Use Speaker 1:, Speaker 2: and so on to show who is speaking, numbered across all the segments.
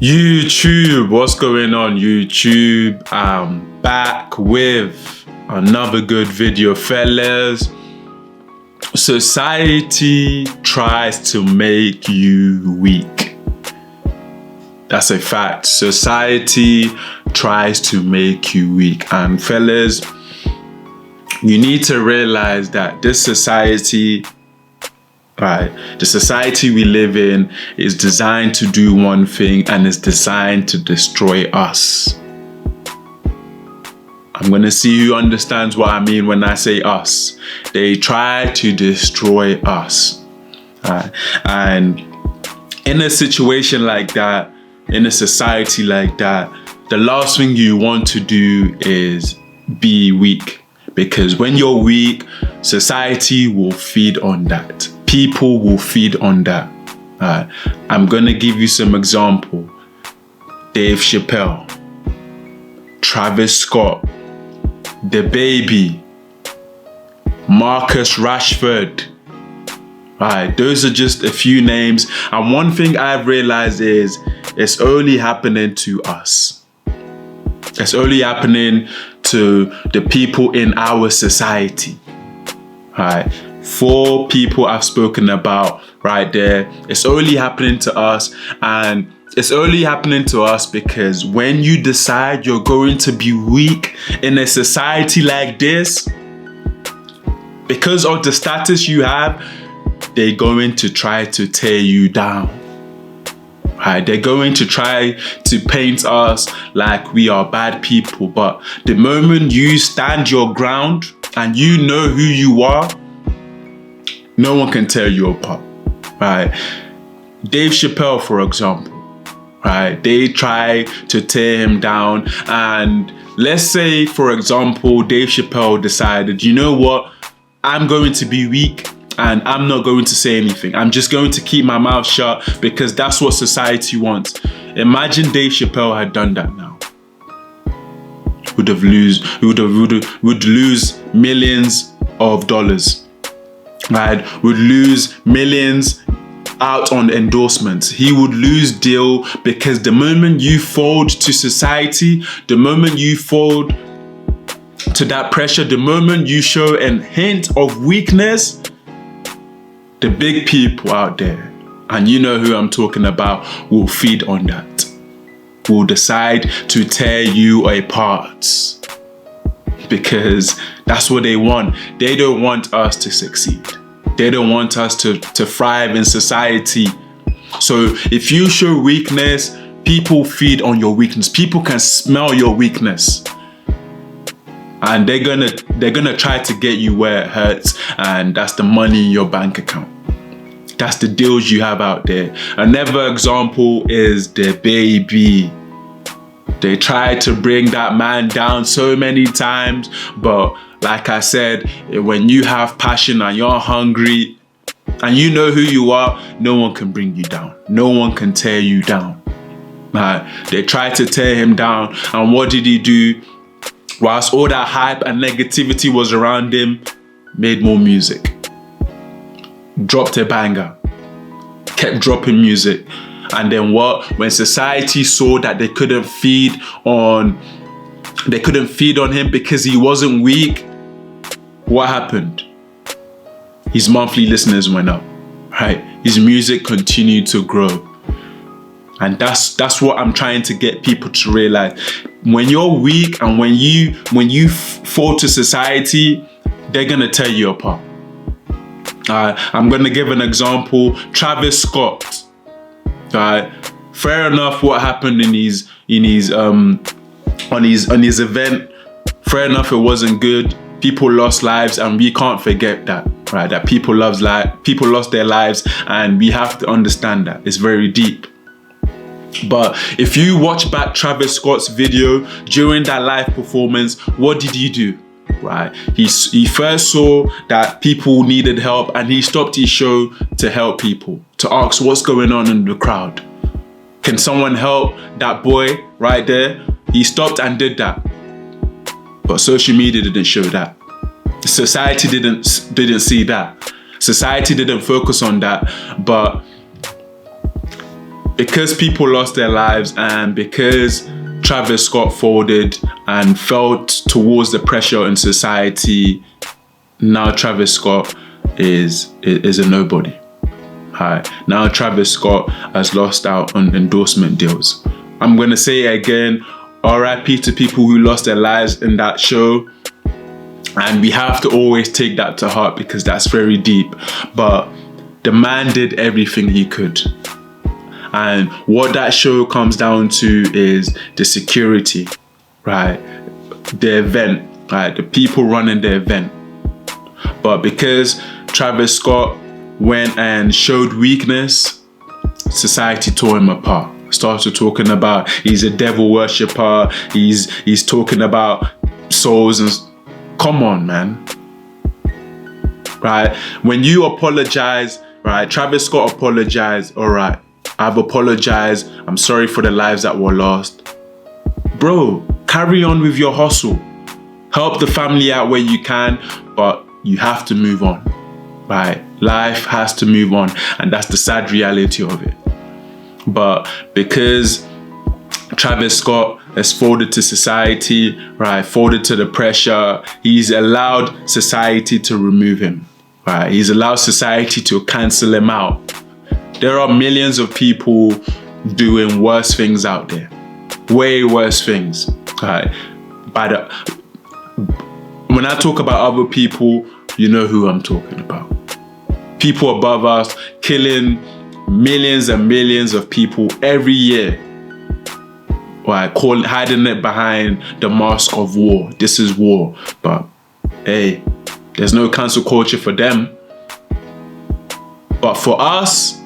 Speaker 1: YouTube, what's going on YouTube? I'm back with another good video, fellas. Society tries to make you weak. That's a fact. Society tries to make you weak. And fellas, you need to realize that this society, the society we live in is designed to do one thing, and it's designed to destroy us. I'm gonna see who understands what I mean when I say us. They try to destroy us. And in a situation like that, in a society like that, the last thing you want to do is be weak. Because when you're weak, society will feed on that. People will feed on that. I'm gonna give you some example. Dave Chappelle, Travis Scott, dababy, Marcus Rashford. Those are just a few names. And one thing I've realized is it's only happening to us. It's only happening to the people in our society. 4 people I've spoken about right there. It's only happening to us, and it's only happening to us because when you decide you're going to be weak in a society like this, because of the status you have, they're going to try to tear you down. They're going to try to paint us like we are bad people, but the moment you stand your ground and you know who you are, no one can tear you apart. Dave Chappelle, for example, they try to tear him down, and let's say, for example, Dave Chappelle decided, you know what, I'm going to be weak and I'm not going to say anything. I'm just going to keep my mouth shut because that's what society wants. Imagine Dave Chappelle had done that now. Would lose millions of dollars. Would lose millions out on endorsements. He would lose deal because the moment you fold to society, the moment you fold to that pressure, the moment you show a hint of weakness, the big people out there, and you know who I'm talking about, will feed on that. Will decide to tear you apart. Because that's what they want. They don't want us to succeed. They don't want us to thrive in society. So if you show weakness, people feed on your weakness. People can smell your weakness. And they're gonna try to get you where it hurts, and that's the money in your bank account. That's the deals you have out there. Another example is dababy. They tried to bring that man down so many times, but like I said, when you have passion and you're hungry and you know who you are, no one can bring you down. No one can tear you down. They tried to tear him down, and what did he do? Whilst all that hype and negativity was around him, made more music. Dropped a banger. Kept dropping music. And then what? When society saw that they couldn't feed on him because he wasn't weak, what happened? His monthly listeners went up, His music continued to grow. And that's what I'm trying to get people to realize. When you're weak and when you fall to society, they're gonna tear you apart. I'm gonna give an example. Travis Scott. Fair enough, what happened on his event. Fair enough, it wasn't good. People lost lives, and we can't forget that. That people lost their lives, and we have to understand that. It's very deep. But if you watch back Travis Scott's video during that live performance, what did he do? He first saw that people needed help, and he stopped his show to help people, to ask what's going on in the crowd. Can someone help that boy right there? He stopped and did that. But social media didn't show that. Society didn't see that. Society didn't focus on that. But because people lost their lives and because Travis Scott folded and felt towards the pressure in society, now Travis Scott is a nobody. Right. Now Travis Scott has lost out on endorsement deals. I'm gonna say it again, RIP to people who lost their lives in that show. And we have to always take that to heart because that's very deep. But the man did everything he could. And what that show comes down to is the security, right? The event, right? The people running the event. But because Travis Scott went and showed weakness, society tore him apart. Started talking about he's a devil worshipper. He's talking about souls and come on, man. Right? When you apologize, right? Travis Scott apologized. All right, I've apologized. I'm sorry for the lives that were lost. Bro, carry on with your hustle. Help the family out where you can, but you have to move on. Right? Life has to move on, and that's the sad reality of it. But because Travis Scott has folded to society, right, folded to the pressure, he's allowed society to remove him, right? He's allowed society to cancel him out. There are millions of people doing worse things out there, way worse things, right? When I talk about other people, you know who I'm talking about. People above us killing millions and millions of people every year. Right, hiding it behind the mask of war. This is war. But hey, there's no cancel culture for them. But for us,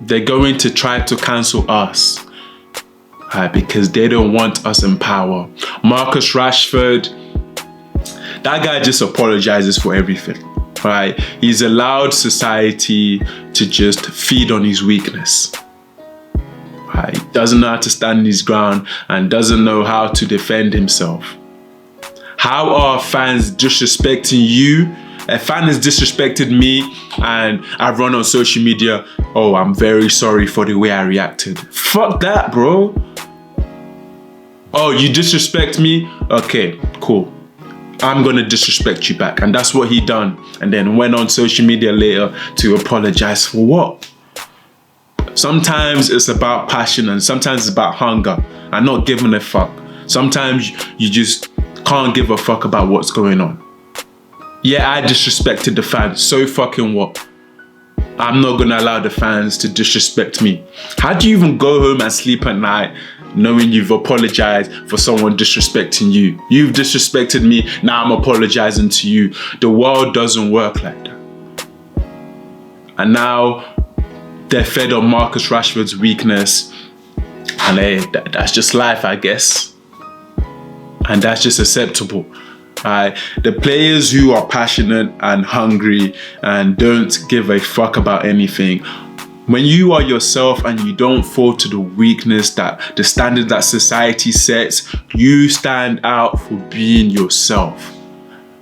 Speaker 1: they're going to try to cancel us. Right, because they don't want us in power. Marcus Rashford, that guy just apologizes for everything. Right? He's allowed society to just feed on his weakness. Right? He doesn't know how to stand his ground and doesn't know how to defend himself. How are fans disrespecting you? A fan has disrespected me and I've run on social media. Oh, I'm very sorry for the way I reacted. Fuck that, bro. Oh, you disrespect me? Okay, cool. I'm gonna disrespect you back. And that's what he done. And then went on social media later to apologize for what? Sometimes it's about passion and sometimes it's about hunger and not giving a fuck. Sometimes you just can't give a fuck about what's going on. Yeah, I disrespected the fans. So fucking what? I'm not gonna allow the fans to disrespect me. How do you even go home and sleep at night knowing you've apologized for someone disrespecting you? You've disrespected me, now I'm apologizing to you. The world doesn't work like that. And now they're fed on Marcus Rashford's weakness. And hey, that's just life, I guess. And that's just acceptable. The players who are passionate and hungry and don't give a fuck about anything, when you are yourself and you don't fall to the weakness that the standard that society sets, you stand out for being yourself.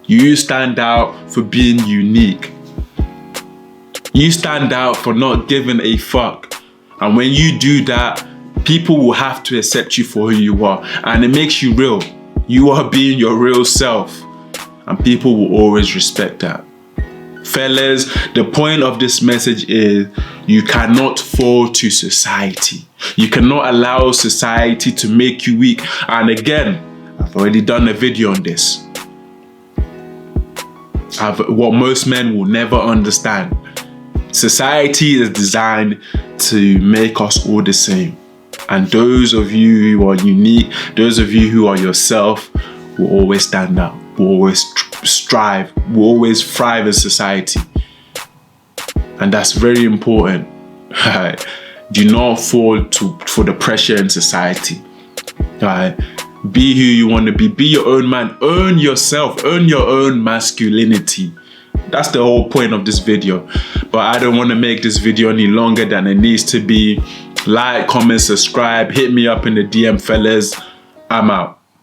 Speaker 1: You stand out for being unique. You stand out for not giving a fuck. And when you do that, people will have to accept you for who you are. And it makes you real. You are being your real self. And people will always respect that. Fellas, the point of this message is you cannot fall to society. You cannot allow society to make you weak. And again, I've already done a video on this. What most men will never understand. Society is designed to make us all the same. And those of you who are unique, those of you who are yourself, will always stand out, will always strive, will always thrive in society. And that's very important. Do not fall for the pressure in society. Be who you want to be. Be your own man. Own yourself. Own your own masculinity. That's the whole point of this video. But I don't want to make this video any longer than it needs to be. Like, comment, subscribe. Hit me up in the DM, fellas. I'm out.